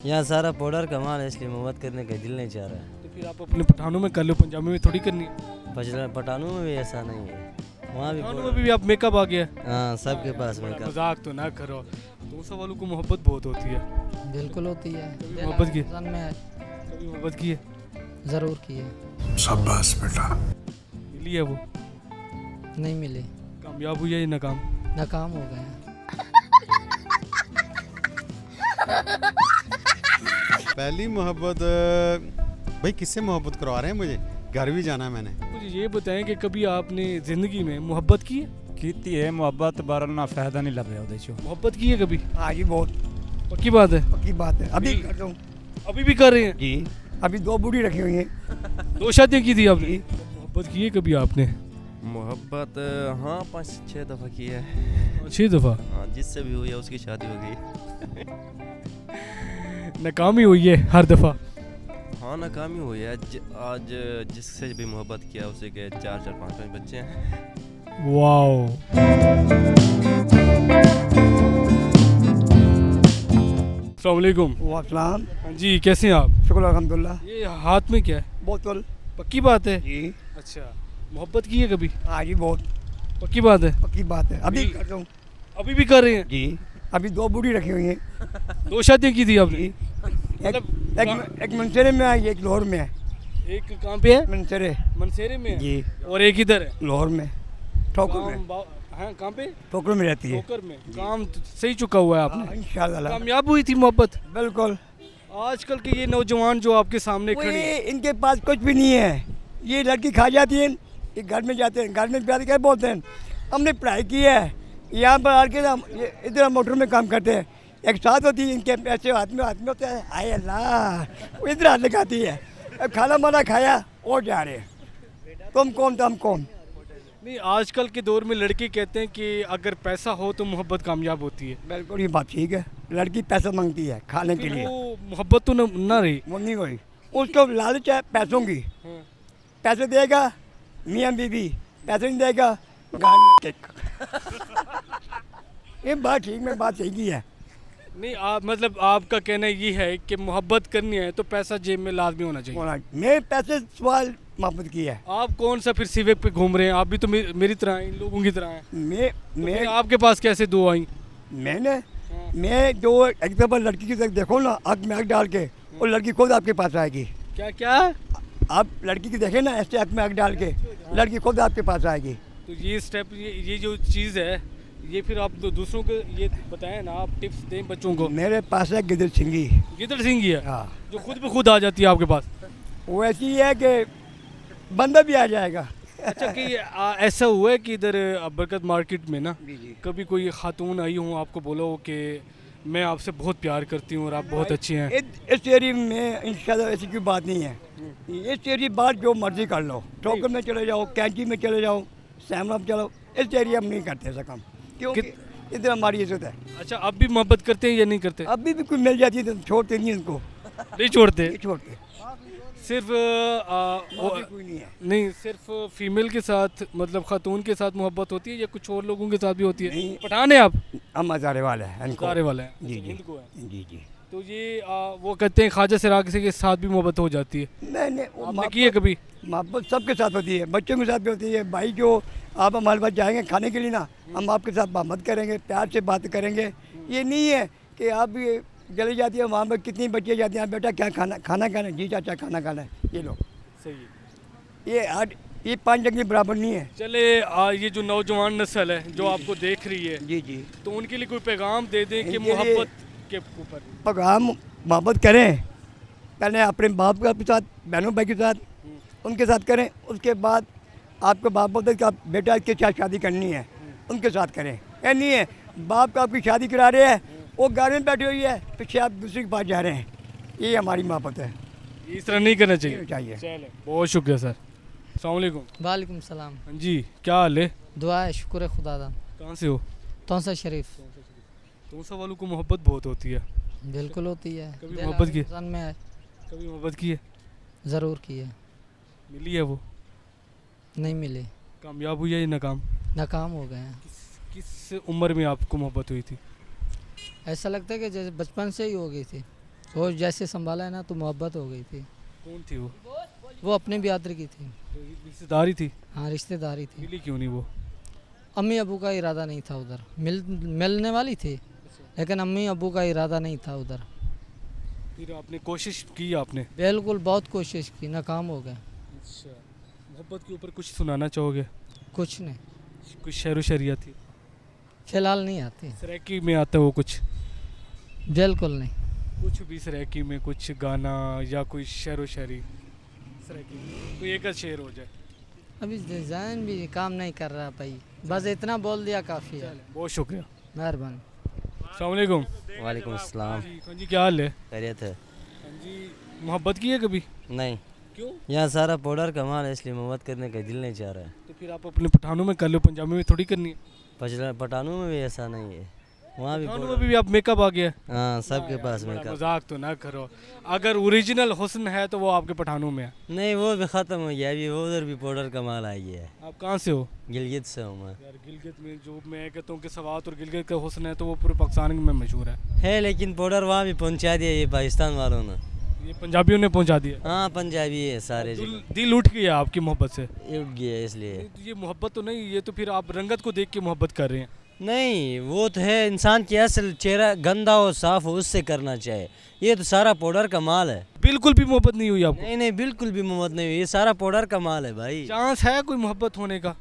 यहाँ सारा पाउडर का माल है, इसलिए मोहब्बत करने का दिल नहीं चाह रहा है। तो फिर आप अपने पठानों में कर लो, पंजाबी में थोड़ी करनी है। पठानों में भी ऐसा नहीं है, वहाँ भी पठानों में भी आप मेकअप आ गया है। हाँ, सबके पास में मजाक तो ना करो, दोस्तों वालों को मोहब्बत बहुत होती है। बिल्कुल होती है। कभी मोहब्बत की इंसान में कभी मोहब्बत की है? ज़रूर की है। शाबाश बेटा। मिली है वो? नहीं मिली, कामयाब हुई है या नाकाम? नाकाम हो गए हैं। पहली मोहब्बत भाई किससे मोहब्बत करवा रहे हैं मुझे, घर भी जाना है मैंने। मुझे ये बताएं कि कभी आपने ज़िंदगी में मोहब्बत की है? ਕੀਤੀ ਹੈ ਮੁਹੱਬਤ ਪਰ ਨਾ ਫਾਇਦਾ ਨਹੀਂ ਲੱਭਿਆ ਉਹਦੇ ਚੋਂ। मोहब्बत की है कभी? हाँ जी, बहुत पक्की बात है? पक्की बात है। अभी करता हूँ अभी भी कर रहे हैं? जी। अभी 2 बूढ़ी रखी हुई हैं। 2 शादियाँ की थी आपने? मोहब्बत की है कभी आपने? मोहब्बत हाँ 5-6 दफ़ा की है। 6 दफ़ा? हाँ, जिससे भी हुई है उसकी शादी हो गई। नाकामी हुई है हर दफ़ा? हाँ, नाकामी हुई है। आज जिससे भी मोहब्बत किया उसे के 4-4 5-5 बच्चे हैं। वाओ। अस्सलाम वालेकुम। वासलाम। हाँ जी, कैसे हैं आप? शुक्र अल्हम्दुलिल्लाह। ये हाथ में क्या है? बोतल। पक्की बात है? जी। अच्छा, मोहब्बत की है कभी? हाँ जी, बहुत पक्की बात है? पक्की बात है। अभी करता हूँ अभी भी कर रहे हैं? जी। अभी 2 बूढ़ी रखी हुई हैं। 2 शादियाँ की थी आपने? एक मंसेरे में है, एक लाहौर में है। एक कहाँ पे है? मंसेरे मनसेरे में है? जी। और एक इधर है? लाहौर में ठोकर में। हाँ, कहाँ पे? ठोकर में रहती है। ठोकर में। काम तो सही चुका हुआ है आपने? इंशाल्लाह। कामयाब हुई थी मोहब्बत? बिल्कुल। आजकल के ये नौजवान जो आपके सामने खड़े हैं, कोई इनके पास कुछ भी नहीं है। ये लड़की खा जाती है, ये घर में जाते हैं, घर में प्यार क्या बोलते हैं, हमने पढ़ाई की है, यहाँ पर आके ना इधर हम मोटर में काम करते हैं, एक साथ होती है, इनके पैसे हाथ में होते हैं। हाय अल्लाह, वो इधर हाथ लगाती है। अब खाना वाना खाया और जा रहे हैं। तुम कौन तो हम कौन। नहीं, आजकल के दौर में लड़के कहते हैं कि अगर पैसा हो तो मोहब्बत कामयाब होती है। बिल्कुल ये बात ठीक है। लड़की पैसा मांगती है खाने के फिर लिए, वो मोहब्बत तो ना रही। वो नहीं हुई। उसको लालच है पैसों की। पैसे देगा मियाँ बीवी, पैसे नहीं देगा गाड़ी में केक। ये बात ठीक में बात सही की है। नहीं, आप मतलब आपका कहना ये है कि मोहब्बत करनी है तो पैसा जेब में लाजमी होना चाहिए। मैं पैसे सवाल मोहब्बत की है। आप कौन सा फिर सिविक पे घूम रहे हैं? आप भी तो मेरी तरह हैं, इन लोगों की तरह हैं। मैं फिर आपके पास कैसे 2 आई? मैं जो एक दफ़ा लड़की की तरफ देखो ना, आँख में आँख डाल के, वो लड़की खुद आपके पास आएगी। क्या? आप लड़की की देखें ना, ऐसे आँख में आँख डाल के, लड़की खुद आपके पास आएगी। तो ये स्टेप, ये जो चीज़ है, ये फिर आप तो दूसरों को ये बताएं ना, आप टिप्स दें बच्चों को। मेरे पास है गिदड़ सिंगी। गिदड़ सिंह ही है? हाँ। जो खुद पे खुद आ जाती है आपके पास? वो ऐसी है कि बंदा भी आ जाएगा। अच्छा, कि ऐसा हुआ है कि इधर बरकत मार्केट में ना जी। कभी कोई खातून आई हूँ, आपको बोलो कि मैं आपसे बहुत प्यार करती हूँ और आप बहुत अच्छी हैं? इस एरिया में इंशाल्लाह ऐसी कोई बात नहीं है। इस एरिया बात जो मर्जी कर लो, ठोकर में चले जाओ, कैंची में चले जाओ, सैमला में चलो, इस एरिया में नहीं करते ऐसा काम, क्योंकि इधर हमारी इज्जत है। अच्छा, अब भी मोहब्बत करते हैं या नहीं करते? अभी भी कोई मिल जाती है तो छोड़ते नहीं उनको, नहीं छोड़ते? नहीं छोड़ते। सिर्फ कोई नहीं है। नहीं, सिर्फ फीमेल के साथ, मतलब खातून के साथ मोहब्बत होती है या कुछ और लोगों के साथ भी होती है? नहीं। पठान है आप? हम हज़ारे वाले हैं इनको। हज़ारे वाले हैं? जी जी हिंद को है। जी। तो ये वो कहते हैं ख्वाजा सिराग के साथ भी मोहब्बत हो जाती है? नहीं आपने की है कभी? मोहब्बत सबके साथ होती है, बच्चों के साथ भी होती है। भाई जो आप हमारे पास जाएंगे खाने के लिए ना, हम आपके साथ मोहब्बत करेंगे, प्यार से बात करेंगे। ये नहीं है कि आप ये चली जाती है वहाँ पर, कितनी बच्चे जाती हैं, बेटा क्या खाना खाना जी चाचा खाना खाना है, ये लो। सही है। ये 5 जगह बराबर नहीं है। चले ये जो नौजवान नस्ल है जो आपको देख रही है, जी। तो उनके लिए कोई पैगाम दे दें कि इनके लिए मोहब्बत के ऊपर? पैगाम मोहब्बत करें, पहले अपने बाप के साथ, बहनों भाई के साथ, उनके साथ करें। उसके बाद आपको बाप बोलते कि आप बेटा इसके साथ शादी करनी है, उनके साथ करें। ये नहीं है बाप का आपकी शादी करा रहे हैं, वो घर में बैठी हुई है, पीछे आप दूसरे के पास जा रहे हैं। ये हमारी मोहब्बत है, इस तरह नहीं करना चाहिए। चाहिए। बहुत शुक्रिया सर। अस्सलाम वालेकुम। वालेकुम सलाम। हाँ जी, क्या हाल है? दुआ है, शुक्र है खुदा दा। कहाँ से हो? तौसा शरीफ। तौसा वालों को मोहब्बत बहुत होती है। बिल्कुल होती है। कभी मोहब्बत की? इंसान में कभी मोहब्बत की है? ज़रूर की है। मिली है वो? नहीं मिली, कामयाब हुई है या नाकाम? नाकाम हो गए हैं। किस उम्र में आपको मोहब्बत हुई थी? ऐसा लगता है कि जैसे बचपन से ही हो गई थी। वो जैसे संभाला है ना तो मोहब्बत हो गई थी। कौन थी वो अपने बिरादरी की थी। रिश्तेदारी थी? हाँ रिश्तेदारी थी। मिली क्यों नहीं वो? अम्मी अबू का इरादा नहीं था उधर, मिलने वाली थी लेकिन अम्मी अबू का इरादा नहीं था उधर। फिर आपने कोशिश की आपने? बिल्कुल बहुत कोशिश की, नाकाम हो गए। अच्छा, मोहब्बत के ऊपर कुछ सुनाना चाहोगे? कुछ नहीं, कुछ शेर व शायरी आती? फिलहाल नहीं आती। सराकी में आता वो कुछ? बिल्कुल नहीं। कुछ भी सराकी में कुछ गाना या कोई शेर व शायरी सराकी में कोई एक आध शेर हो जाए। अभी डिज़ाइन भी काम नहीं कर रहा भाई, बस इतना बोल दिया काफ़ी है। बहुत शुक्रिया, मेहरबानी। अस्सलाम वालेकुम। वालेकुम अस्सलाम। हाँ जी, क्या हाल है? खैरियत है? हाँ जी, मोहब्बत की है कभी? नहीं, क्यों? यहाँ सारा पाउडर का माल है इसलिए मोहब्बत करने का दिल नहीं चाह रहा है। तो फिर आप अपने पठानों में कर लो, पंजाबी में थोड़ी करनी है। पठानों में भी ऐसा नहीं है, वहाँ भी पठानों powder- में भी आप मेकअप आ गया? हाँ सबके पास बड़ा मेकअप। मजाक तो ना करो, अगर ओरिजिनल हुस्न है तो वो आपके पठानों में है। नहीं वो भी ख़त्म हो गया, अभी वो उधर भी पाउडर का माल आ गया है। आप कहाँ से हो? गिलगित से हूँ मैं। यार गिलगित में जो मैं कहता हूँ कि सवात और गिलगित का हुस्न है तो वो पूरे पाकिस्तान में मशहूर है। लेकिन पाउडर वहाँ भी पहुँचा दिया ये पाकिस्तान वालों ने। ये पंजाबियों ने पहुँचा दिया। हाँ पंजाबी है सारे दिल उठ गया आपकी मोहब्बत से? उठ गया इसलिए। ये मोहब्बत तो नहीं, ये तो फिर आप रंगत को देख के मोहब्बत कर रहे हैं। नहीं वो तो है, इंसान की असल चेहरा गंदा हो साफ हो उससे करना चाहिए, ये तो सारा पाउडर का माल है। बिल्कुल भी मोहब्बत नहीं हुई आपको? नहीं नहीं बिल्कुल भी मोहब्बत नहीं हुई, ये सारा पाउडर का माल है भाई। चांस है कोई मोहब्बत होने का?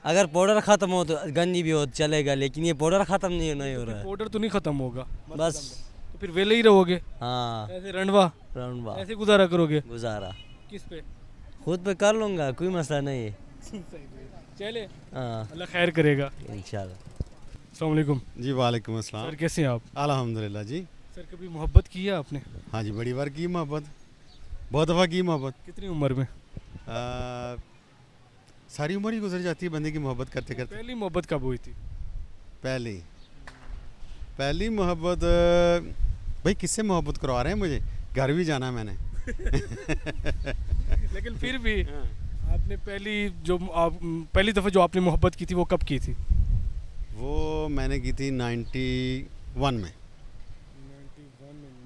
अगर पाउडर ख़त्म हो तो गंदी भी हो तो चलेगा, लेकिन ये पाउडर ख़त्म नहीं हो रहा है। पाउडर तो नहीं खत्म होगा बस तो फिर वेले ही रहोगे? हाँ ऐसे रंडवा राउंड बार ऐसे गुजारा करोगे? गुजारा किस पे? खुद पे कर लूँगा, कोई मसला नहीं है। चले, हाँ अल्लाह खैर करेगा। इंशाल्लाह। अस्सलाम वालेकुम। जी वालेकुम अस्सलाम। सर कैसे हैं आप? अल्हम्दुलिल्लाह जी। सर कभी मोहब्बत की है आपने? हाँ जी, बड़ी बार की मोहब्बत, बहुत दफ़ा की मोहब्बत। कितनी उम्र में? सारी उम्र ही गुजर जाती है बंदे की मोहब्बत करते करते। पहली मोहब्बत कब हुई थी? पहली मोहब्बत भाई किससे मोहब्बत करवा रहे हैं मुझे, घर भी जाना है मैंने। लेकिन फिर भी आपने पहली दफ़ा जो आपने मोहब्बत की थी वो कब की थी? वो मैंने की थी 91 में।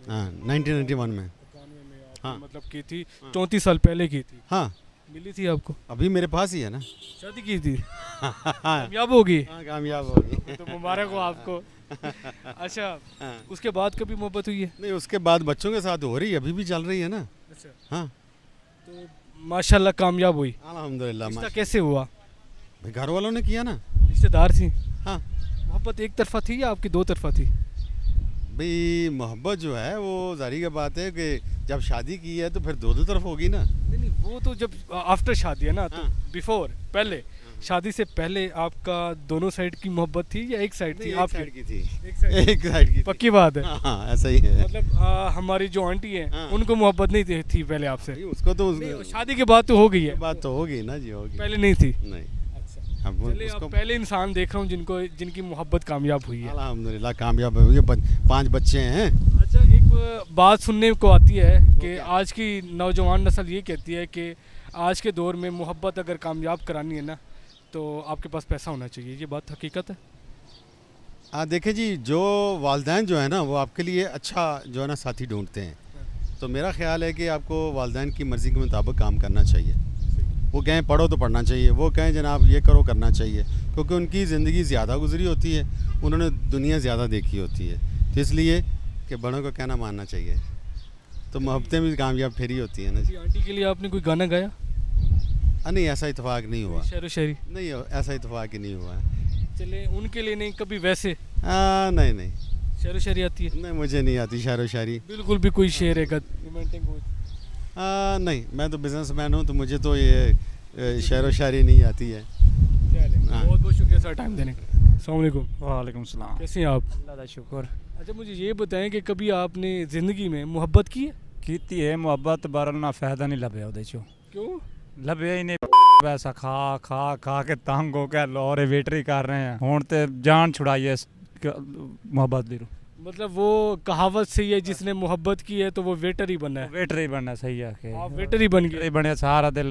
हाँ 1991 में। हाँ मतलब की थी 34 साल पहले की थी। हाँ मिली थी आपको? अभी मेरे पास ही है ना। शादी की थी? हाँ कामयाब होगी? कामयाब होगी। तो मुबारक हो आपको। अच्छा, हाँ। उसके बाद कभी मोहब्बत हुई है? नहीं उसके बाद बच्चों के साथ हो रही है, अभी भी चल रही है ना। अच्छा, हाँ तो माशाल्लाह कामयाब हुई। अल्हम्दुलिल्लाह। रिश्ता कैसे हुआ? भाई घर वालों ने किया ना। रिश्तेदार थी? हाँ मोहब्बत एक तरफा थी या आपकी दो तरफा थी? भाई मोहब्बत जो है वो जारी की बात है कि जब शादी की है तो फिर दो तरफ होगी ना। नहीं वो तो जब आफ्टर शादी है ना, तो हाँ। बिफोर पहले शादी से पहले आपका दोनों साइड की मोहब्बत थी या एक साइड थी? एक साइड की थी। एक साइड। एक साइड की। पक्की बात है? हाँ ऐसा ही है। मतलब हमारी जो आंटी है हाँ। उनको मोहब्बत नहीं थी पहले आपसे? भाई, उसको तो नहीं, शादी के बाद तो हो गई है। बात तो होगी ना जी, होगी। पहले नहीं थी? नहीं अच्छा, अब चलिए उसको अब पहले इंसान देख रहा हूँ जिनकी मोहब्बत कामयाब हुई है। अल्हम्दुलिल्लाह कामयाब हो गए, 5 बच्चे हैं। अच्छा, एक बात सुनने को आती है कि आज की नौजवान नस्ल ये कहती है कि आज के दौर में मोहब्बत अगर कामयाब करानी है ना तो आपके पास पैसा होना चाहिए, ये बात हकीकत है? देखें जी, जो वालिदैन जो है ना वो आपके लिए अच्छा जो है ना साथी ढूंढते हैं, तो मेरा ख्याल है कि आपको वालिदैन की मर्ज़ी के मुताबिक काम करना चाहिए। वो कहें पढ़ो तो पढ़ना चाहिए, वो कहें जनाब ये करो करना चाहिए, क्योंकि उनकी ज़िंदगी ज़्यादा गुजरी होती है, उन्होंने दुनिया ज़्यादा देखी होती है, तो इसलिए कि बड़ों का कहना मानना चाहिए, तो मोहब्बतें भी कामयाब फिर ही होती हैं ना जी। आंटी के लिए आपने कोई गाना गाया? नहीं ऐसा इत्तेफाक नहीं हुआ। शेर व शायरी? नहीं ऐसा इत्तेफाक ही नहीं हुआ है। चले उनके लिए नहीं, कभी वैसे नहीं नहीं शेर व शायरी आती है? नहीं मुझे नहीं आती शेर व शायरी। बिल्कुल भी कोई शेर है रोमांटिक हो? नहीं मैं तो बिजनेसमैन हूँ, तो मुझे तो ये शेर व शायरी नहीं आती है। हाँ। बहुत बहुत शुक्रिया सर टाइम देने का। अस्सलाम वालेकुम। वालेकुम सलाम। कैसे हैं आप? अल्लाह दा शुक्र। अच्छा मुझे ये बताएं कि कभी आपने ज़िंदगी में मोहब्बत की है? ਕੀਤੀ ਹੈ ਮੁਹੱਬਤ ਪਰ ਨਾ ਫਾਇਦਾ ਨਹੀਂ ਲੱਭਿਆ ਉਹਦੇ ਚੋਂ। क्यों? ਲੱਭਿਆ ਹੀ ਨਹੀਂ। ਪੈਸਾ ਖਾ ਕੇ ਤੰਗ ਹੋ ਕੇ ਲੋਰੇ ਵੇਟਰੀ ਕਰ ਰਹੇ ਆ ਹੁਣ ਤੇ ਜਾਨ ਛੁਡਾਈ ਹੈ ਮੁਹੱਬਤ ਦੀ। मतलब वो कहावत सही है, जिसने मोहब्बत की है तो वो वेटर ही बनना है। वेटर ही बनना सही है कि आप वेटर ही बन गए? बने सारा दिल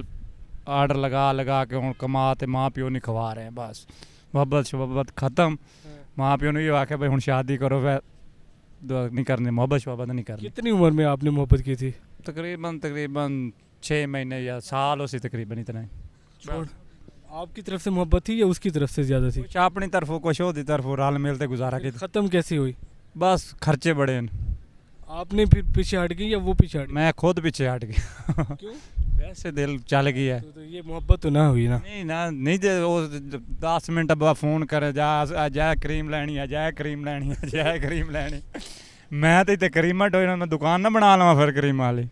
आर्डर लगा के हूँ कमा ते माँ प्यो नहीं खवा रहे हैं, बस मुहब्बत शहब्बत खत्म। माँ प्यो ने ये आख्या भाई हूँ शादी करो, फिर नहीं करनी, मोहब्बत शोहब्बत नहीं करनी। कितनी उम्र में आपने मोहब्बत की थी? तकरीबन 6 महीने या साल उसी तकरीबन इतना ही। छोड़, आपकी तरफ से मोहब्बत थी या उसकी तरफ से ज़्यादा थी? कुछ अपनी तरफों कुछ होती तरफों रल मिलते गुजारा की। ख़त्म कैसी हुई? बस खर्चे बड़े हैं, आपने फिर पीछे हट गई या वो पीछे हट गई? मैं खुद पीछे हट गया। क्यों? वैसे दिल चल गया है। तो ये मोहब्बत तो ना हुई ना? नहीं दे वो 10 मिनट बाद फोन करे जा क्रीम लैनी है, जा क्रीम लैनी है, जा क्रीम लैनी। मैं तो इतने करीमट हो, मैं दुकान ना बना लवा फिर क्रीम वाली।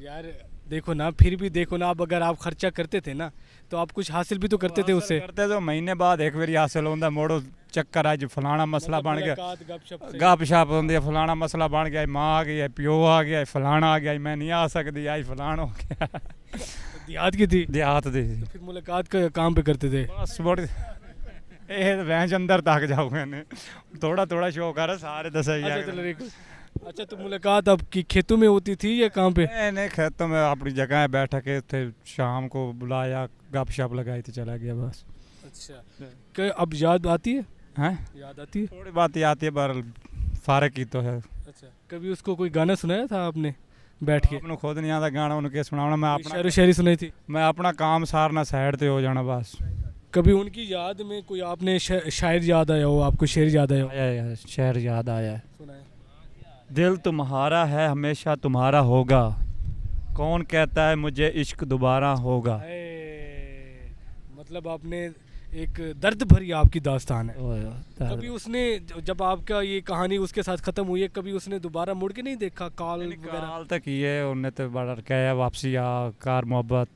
यार देखो ना, फिर भी देखो ना, अब अगर आप खर्चा करते थे ना तो आप कुछ हासिल भी तो करते थे उससे। करते तो महीने बाद एक बार हासिल होता, मोड़ो चक्कर आज फलाना मसला बन गया, गप शप होंगे, फलाना मसला बन गया, माँ आ गई, प्यो आ गया, फलाना आ गया, मैं नहीं आ सकती, आई फलाना हो गया। देहात की थी? देहात दी। तो फिर मुलाकात का काम पे करते थे? बस बड़ी भैंस अंदर तक जाओ, मैंने थोड़ा थोड़ा शौक है सारे दस। अच्छा, तो मुलाकात आपकी खेतों में होती थी या कहाँ पे? नहीं खेतों में अपनी जगह बैठ के थे, शाम को बुलाया, गप शप लगाई थी, चला गया बस। अच्छा, अब याद आती है? हैं? याद आती है? थोड़ी बात ही आती है, पर फारक की तो है। अच्छा, कभी उसको कोई गाना सुनाया था आपने बैठ के? अपने खुद नहीं आता गाना उनके सुनाना, मैं अपना शायरी शायरी सुनाई थी? मैं अपना काम सारना साइड पे हो जाना बस। कभी उनकी याद में कोई आपने शायर याद आया हो, आपको शेर याद आया हो? आया शहर याद आया है। सुनाए। दिल तुम्हारा है हमेशा तुम्हारा होगा, कौन कहता है मुझे इश्क दोबारा होगा। मतलब आपने एक दर्द भरी आपकी दास्तान है। कभी उसने जब आपका ये कहानी उसके साथ ख़त्म हुई है, कभी उसने दोबारा मुड़ के नहीं देखा? कॉल वगैरह तक ये उन्हें तो बड़ा कहा वापसी आ कार मोहब्बत,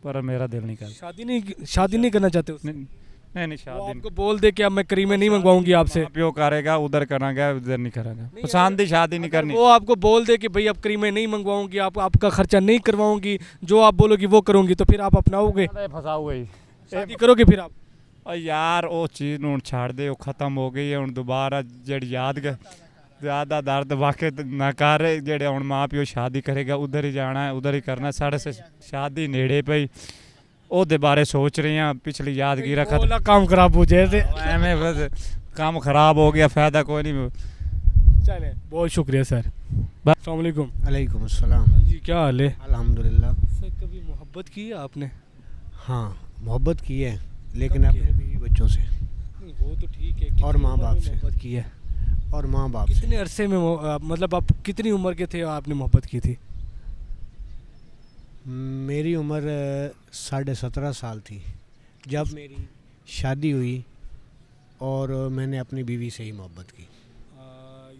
पर मेरा दिल नहीं कर। शादी नहीं करना चाहते उसने? नहीं शादी आपको बोल दे कि अब मैं करीमें नहीं मंगवाऊंगी आपसे? प्यो करेगा उधर करांगा, उधर नहीं करांगा, पसंद ही शादी नहीं करनी। वो आपको बोल दे कि भाई अब करीमें नहीं मंगवाऊंगी, आपका खर्चा नहीं करवाऊंगी, जो आप बोलोगी वो करूंगी, तो फिर आप अपनाओगे? फंसा हुआ ही शादी करोगे फिर आप? यार वो चीज़ हूँ छाड़ दे, वो ख़त्म हो गई है, हूँ दोबारा जड़ी याद ज़्यादा दर्द वाकई ना कर, जेड़े हूँ माँ प्यो शादी करेगा उधर ही जाना है, उधर ही करना। साढ़े से शादी नेड़े पई, ਉਹਦੇ ਬਾਰੇ सोच रहे हैं, पिछली यादगिरी खत्म, काम खराब हो जाए, काम खराब हो गया, फ़ायदा कोई नहीं। चले, बहुत शुक्रिया सर। अस्सलाम वालेकुम। वालेकुम अस्सलाम। जी क्या हाल है? अल्हम्दुलिल्लाह। सर कभी मोहब्बत की है आपने? हाँ मोहब्बत की है, लेकिन अपने बीवी बच्चों से। वो तो ठीक है, और माँ बाप से मोहब्बत की है। और माँ बाप कितने अरसे में मतलब आप कितनी उम्र के थे आपने मोहब्बत की थी? मेरी उम्र 17.5 साल थी जब मेरी शादी हुई, और मैंने अपनी बीवी से ही मोहब्बत की।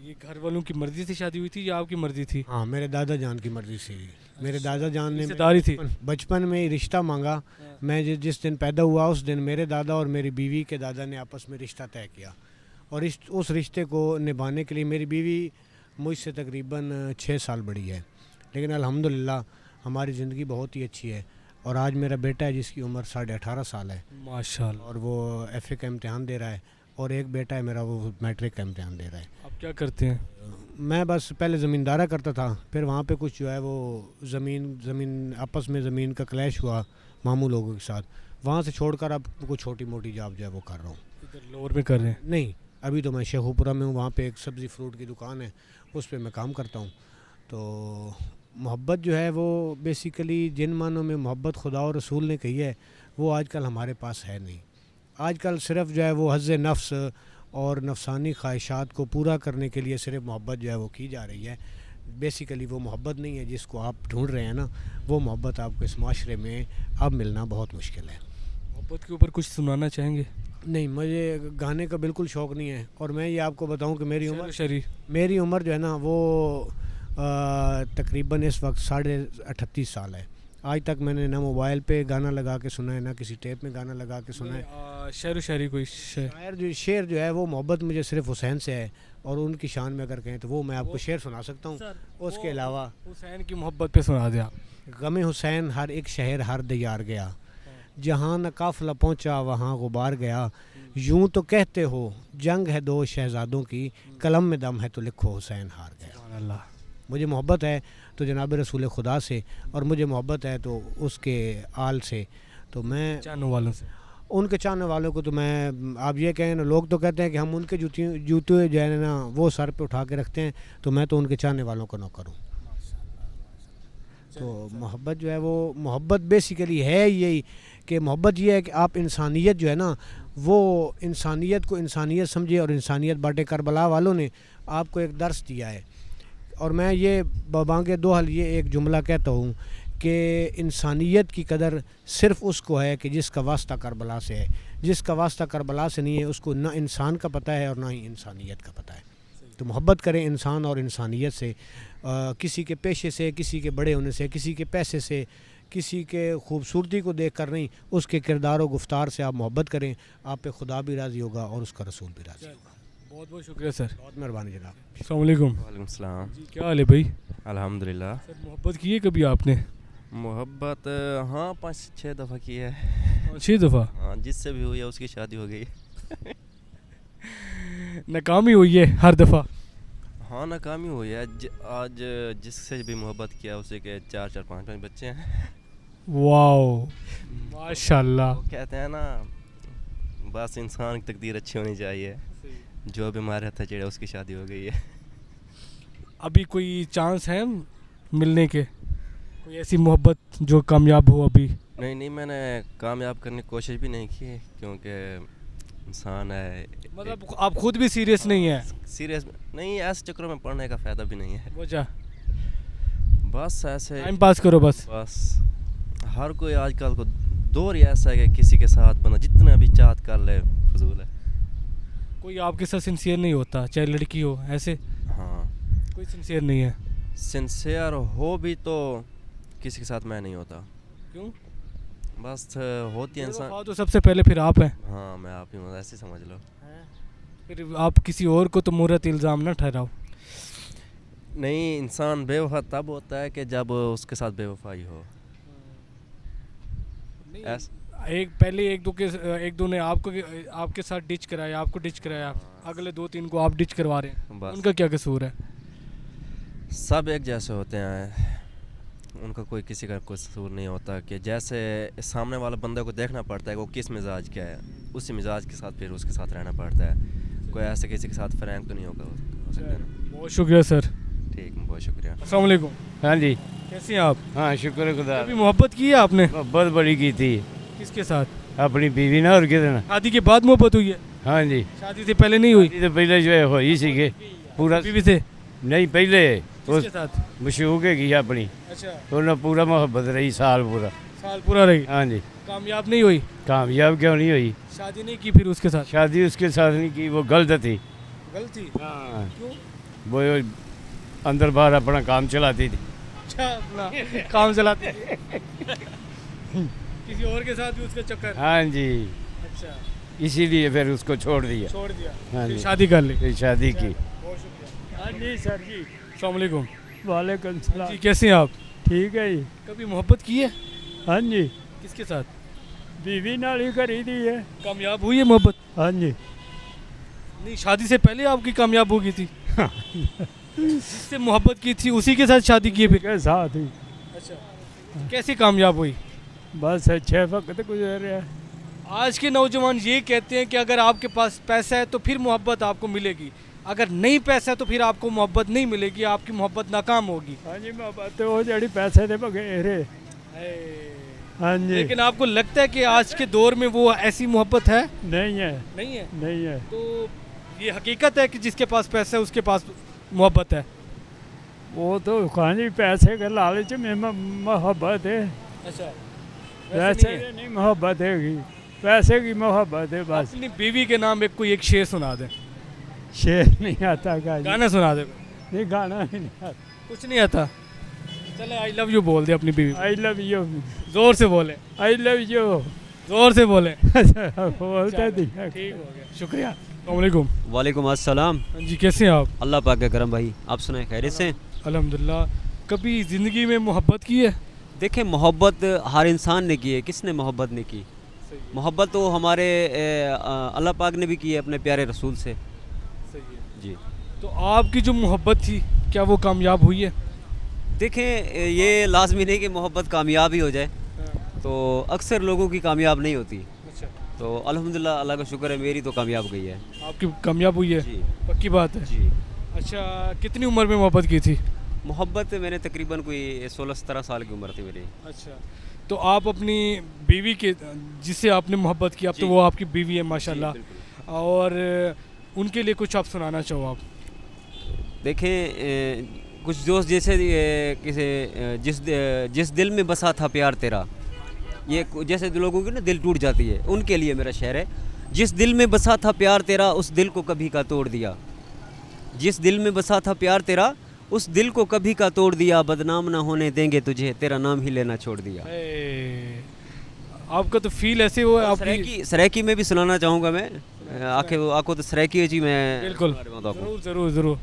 ये घर वालों की मर्ज़ी से शादी हुई थी या आपकी मर्ज़ी थी? हाँ मेरे दादा जान की मर्ज़ी से ही। मेरे दादा जान ने थी? बचपन में ही रिश्ता मांगा। मैं जिस दिन पैदा हुआ उस दिन मेरे दादा और मेरी बीवी के दादा ने आपस में रिश्ता तय किया, और उस रिश्ते को निभाने के लिए मेरी बीवी मुझसे तकरीबन 6 साल बड़ी है, लेकिन अल्हम्दुलिल्लाह हमारी ज़िंदगी बहुत ही अच्छी है। और आज मेरा बेटा है जिसकी उम्र 18.5 साल है माशाल्लाह, और वो FA का इम्तिहान दे रहा है, और एक बेटा है मेरा वो मैट्रिक का इम्तिहान दे रहा है। आप क्या करते हैं? मैं बस पहले ज़मींदारा करता था, फिर वहाँ पे कुछ जो है वो ज़मीन आपस में ज़मीन का क्लैश हुआ मामू लोगों के साथ, वहाँ से छोड़कर अब कुछ छोटी मोटी जॉब जो है वो कर रहा हूँ। इधर लोअर में कर रहे हैं? नहीं, अभी तो मैं शेखुपुरा में हूँ, वहाँ पे एक सब्ज़ी फ्रूट की दुकान है, उस पर मैं काम करता हूँ। तो मोहब्बत जो है वो बेसिकली जिन मानों में मोहब्बत खुदा और रसूल ने कही है वो आजकल हमारे पास है नहीं। आजकल सिर्फ जो है वो हज़्ज़े नफ्स और नफसानी ख्वाहिशात को पूरा करने के लिए सिर्फ मोहब्बत जो है वो की जा रही है। बेसिकली वो मोहब्बत नहीं है जिसको आप ढूंढ रहे हैं ना, वो मोहब्बत आपको इस माशरे में अब मिलना बहुत मुश्किल है। मोहब्बत के ऊपर कुछ सुनाना चाहेंगे? नहीं, मुझे गाने का बिल्कुल शौक़ नहीं है, और मैं ये आपको बताऊं कि मेरी उम्र जो है ना वो तकरीबन इस वक्त 38.5 साल है। आज तक मैंने ना मोबाइल पे गाना लगा के सुना है, ना किसी टेप में गाना लगा के सुना है। शायरी कोई शेर जो है वो मोहब्बत मुझे सिर्फ हुसैन से है, और उनकी शान में अगर कहें तो वो मैं आपको शेर सुना सकता हूँ। उसके अलावा हुसैन की मोहब्बत पे सुना दिया। गमे हुसैन हर एक शहर हर दियार गया, जहाँ न काफिला पहुँचा वहाँ गुबार गया, यूँ तो कहते हो जंग है 2 शहजादों की, कलम में दम है तो लिखो हुसैन हार गया। मुझे मोहब्बत है तो जनाब रसूल खुदा से, और मुझे मोहब्बत है तो उसके आल से, तो मैं जानने वालों से, ان کے چاہنے والوں کو تو میں آپ یہ کہیں نا، لوگ تو کہتے ہیں کہ ہم ان کے جوتے جو ہے نا وہ سر پہ اٹھا کے رکھتے ہیں، تو میں تو ان کے چاہنے والوں کو نہ کروں. تو محبت جو ہے وہ محبت بیسیکلی ہے یہی کہ محبت یہ ہے کہ آپ انسانیت جو ہے نا وہ انسانیت کو انسانیت سمجھے، اور انسانیت بانٹے. کربلا والوں نے آپ کو ایک درس دیا ہے، اور میں یہ بانگے دو حل یہ ایک جملہ کہتا ہوں کہ انسانیت کی قدر صرف اس کو ہے کہ جس کا واسطہ کربلا سے ہے. جس کا واسطہ کربلا سے نہیں ہے اس کو نہ انسان کا پتہ ہے اور نہ ہی انسانیت کا پتہ ہے. تو محبت کریں انسان اور انسانیت سے، کسی کے پیشے سے، کسی کے بڑے ہونے سے، کسی کے پیسے سے، کسی کے خوبصورتی کو دیکھ کر نہیں، اس کے کردار و گفتار سے آپ محبت کریں. آپ پہ خدا بھی راضی ہوگا اور اس کا رسول بھی راضی ہوگا. بہت بہت شکریہ سر. بہت مہربانی جناب. السلام علیکم. وعلیکم السلام. جی کیا حال ہے بھائی؟ الحمدللہ. سر محبت کی ہے کبھی آپ نے؟ محبت ہاں 5-6 دفعہ کی ہے. 6 دفعہ؟ ہاں جس سے بھی ہوئی ہے اس کی شادی ہو گئی. ناکامی ہوئی ہے ہر دفعہ؟ ہاں ناکامی ہوئی ہے. آج جس سے بھی محبت کیا اسے کے 4-4 5-5 بچے ہیں. واو ماشاء اللہ. وہ کہتے ہیں نا بس انسان کی تقدیر اچھی ہونی چاہیے. جو بھی ہمارے ہاتھ چڑھے اس کی شادی ہو گئی ہے. ابھی کوئی چانس ہے ملنے کے؟ کوئی ایسی محبت جو کامیاب ہو ابھی؟ نہیں میں نے کامیاب کرنے کی کوشش بھی نہیں کی کیونکہ انسان ہے. مطلب آپ خود بھی سیریس نہیں ہیں؟ سیریس نہیں، ایسے چکروں میں پڑھنے کا فائدہ بھی نہیں ہے. وجہ بس ایسے ٹائم پاس کرو بس. ہر کوئی آج کل کو دور ہی ایسا ہے کہ کسی کے ساتھ بنا جتنا بھی چاہت کر لے فضول ہے. کوئی آپ کے ساتھ سنسیئر نہیں ہوتا چاہے لڑکی ہو ایسے؟ ہاں کوئی سنسیئر نہیں ہے. سنسیئر ہو بھی تو کسی کے ساتھ میں نہیں ہوتا. کیوں؟ بس ہوتی ہے انسان. تو سب سے پہلے پھر آپ ہیں. ہاں میں آپ ہی ہوں، ایسے سمجھ لو. پھر آپ کسی اور کو تو مورت الزام نہ ٹھہراؤ. نہیں انسان بے وفا تب ہوتا ہے کہ جب اس کے ساتھ بے وفائی ہو. ایک دو نے آپ کے ساتھ ڈچ کرایا، آپ کو ڈچ کرایا، اگلے 2-3 کو آپ ڈچ کروا رہے ہیں. ان کا کیا قصور ہے؟ سب ایک جیسے ہوتے ہیں، ان کا کوئی کسی کا کوئی قصور نہیں ہوتا. کہ جیسے سامنے والا بندے کو دیکھنا پڑتا ہے کہ وہ کس مزاج کا ہے، اسی مزاج کے ساتھ پھر اس کے ساتھ رہنا پڑتا ہے. کوئی ایسے کسی کے ساتھ فرینک تو نہیں ہوگا. بہت شکریہ سر. ٹھیک، بہت شکریہ. السلام علیکم. ہاں جی. کیسے ہیں آپ؟ ہاں شکر خدا. ابھی محبت کی ہے آپ نے؟ محبت بڑی کی تھی. کس کے ساتھ؟ اپنی بیوی نہ اور کدھر نا. شادی کے بعد محبت ہوئی ہے؟ ہاں جی. شادی سے پہلے نہیں ہوئی؟ تو پہلے جو ہے ہوئی سی کہ پورا بیوی سے نہیں پہلے کس کے ساتھ؟ مشہور کے کی اپنی. اچھا. تو پورا محبت رہی سال پورا رہی. ہاں جی. کامیاب نہیں ہوئی؟ کامیاب کیوں نہیں ہوئی؟ شادی نہیں کی پھر اس کے ساتھ؟ شادی اس کے ساتھ نہیں کی، وہ غلط تھی. غلط تھی؟ ہاں. کیوں؟ وہ اندر باہر اپنا کام چلاتی تھی. اچھا اپنا کام چلاتی تھی. کسی اور کے ساتھ بھی اس کا چکر؟ ہاں جی. اچھا اسی لیے پھر اس کو چھوڑ دیا. ہاں جی. شادی کر لی. پھر شادی کی. بہت شکریہ. ہاں جی سر جی. السلام علیکم. وعلیکم السلام. جی کیسے ہیں آپ؟ ٹھیک ہے جی. کبھی محبت کی ہے؟ ہاں جی. کس کے ساتھ؟ بیوی نال ہی کری دی ہے. کامیاب ہوئی ہے محبت؟ ہاں جی. نہیں شادی سے پہلے آپ کی کامیاب ہو گئی تھی؟ جس سے محبت کی تھی اسی کے ساتھ شادی کی پھر؟ کے ساتھ ہی. اچھا کیسی کامیاب ہوئی؟ بس اچھے وقت گزر رہا ہے. آج کے نوجوان یہ کہتے ہیں کہ اگر آپ کے پاس پیسہ ہے تو پھر محبت آپ کو ملے گی، اگر نہیں پیسہ تو پھر آپ کو محبت نہیں ملے گی، آپ کی محبت ناکام ہوگی. ہاں جی. محبت وہ جڑی پیسے دے بغیر ہے. ہاں جی. لیکن آپ کو لگتا ہے کہ آج کے دور میں وہ ایسی محبت ہے؟ نہیں ہے. نہیں ہے. نہیں ہے. تو یہ حقیقت ہے کہ جس کے پاس پیسہ ہے اس کے پاس محبت ہے؟ وہ تو ہاں جی پیسے کے لالچ میں محبت ہے. اچھا پیسے نہیں محبت ہے گی، پیسے کی محبت ہے بس. اپنی بیوی کے نام کوئی ایک شعر سنا دیں. شعر نہیں آتا. گانا سنا دیں. نہیں گانا نہیں آتا. کچھ نہیں آتا. چلے آئی لو یو بول دے اپنی بیوی. آئی لو یو. زور سے بولیں. آئی لو یو. زور سے بولیں. بولتے دیا. ٹھیک ہو گیا. شکریہ. السلام علیکم. وعلیکم السلام. ہاں جی کیسے ہیں آپ؟ اللہ پاک کا کرم بھائی. آپ سنائیں خیریت سے؟ الحمدللہ. کبھی زندگی میں محبت کی ہے؟ دیکھیں محبت ہر انسان نے کی ہے، کس نے محبت نہیں کی؟ محبت تو ہمارے اللہ پاک نے بھی کی ہے اپنے پیارے رسول سے. صحیح ہے جی. تو آپ کی جو محبت تھی کیا وہ کامیاب ہوئی ہے؟ دیکھیں یہ لازمی نہیں کہ محبت کامیاب ہی ہو جائے، تو اکثر لوگوں کی کامیاب نہیں ہوتی. اچھا. तो अल्हम्दुलिल्लाह अल्लाह का शुक्र है मेरी तो कामयाब गई है। आपकी कामयाब हुई है? जी पक्की बात है। जी। अच्छा, कितनी उम्र में मोहब्बत की थी? मोहब्बत मैंने तकरीबन कोई 16-17 साल की उम्र थी मेरी। अच्छा, तो आप अपनी बीवी के जिससे आपने मोहब्बत की, अब तो जी। वो आपकी बीवी है माशाल्लाह, जी, बिल्कुल। और उनके लिए कुछ आप सुनाना चाहो आप? देखें कुछ दोस्त जैसे जिस दिल में बसा था प्यार तेरा, ये जैसे लोगों की ना दिल टूट जाती है, उनके लिए मेरा शेर है। जिस दिल में बसा था प्यार तेरा उस दिल को कभी का तोड़ दिया, जिस दिल में बसा था प्यार तेरा उस दिल को कभी का तोड़ दिया, बदनाम ना होने देंगे तुझे, तेरा नाम ही लेना छोड़ दिया। आपका तो फील ऐसे हुआ आपकी। सरायकी में भी सुनाना चाहूँगा मैं, आखो तो सरायकी जी मैं बिल्कुल, ज़रूर ज़रूर ज़रूर।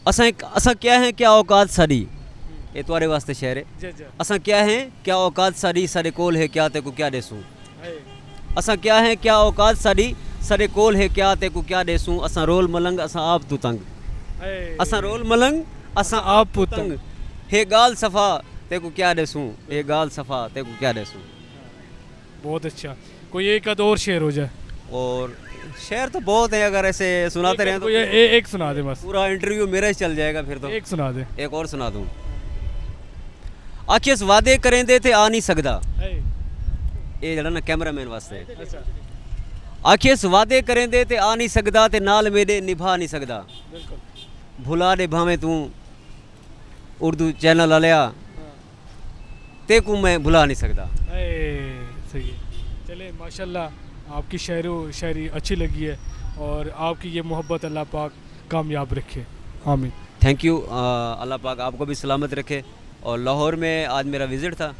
असा क्या है क्या औकात सारी, ये तुम्हारे वास्ते शेर है। जी जी। असा क्या है क्या औकात सारी, सारे कोल है क्या ते को क्या देसूं। असा क्या है क्या औकात सारी, सारे कोल है क्या ते को क्या देसूं। असा रोल मलंग असा आप तू तंग, असा रोल मलंग असा आप पुतंग, हे गाल सफ़ा ते को क्या देसूं, हे गाल सफ़ा ते को क्या देसूं। बहुत अच्छा, कोई एक आध और शेर हो जाए। और शेर तो बहुत है, अगर ऐसे सुनाते रहें तो एक सुना दे बस, पूरा इंटरव्यू मेरा ही चल जाएगा फिर तो। एक सुना दे। एक और सुना दूं। आखिस वादे करें दे थे आ नहीं सकदा, ये जड़ा ना कैमरामैन वास्ते। आखिस वादे करें दे ते आ नहीं सकदा, ते नाल मेरे निभा नहीं सकदा। भुला दे भावें तू उर्दू चैनल आलिया, ते को मैं भुला नहीं सकदा। सही है। चले माशाल्लाह आपकी शायरी अच्छी लगी है, और आपकी ये मोहब्बत अल्लाह पाक कामयाब रखे, आमीन। थैंक यू, अल्लाह पाक आपको भी सलामत रखे। और लाहौर में आज मेरा विज़िट था,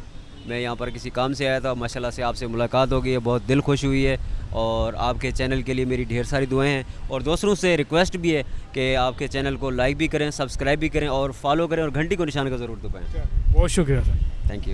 मैं यहाँ पर किसी काम से आया था, माशाल्लाह से आपसे मुलाकात हो गई है, बहुत दिल खुश हुई है। और आपके चैनल के लिए मेरी ढेर सारी दुआएं हैं, और दूसरों से रिक्वेस्ट भी है कि आपके चैनल को लाइक भी करें, सब्सक्राइब भी करें और फॉलो करें, और घंटी को निशान का ज़रूर दबाएं। बहुत शुक्रिया सर, थैंक यू।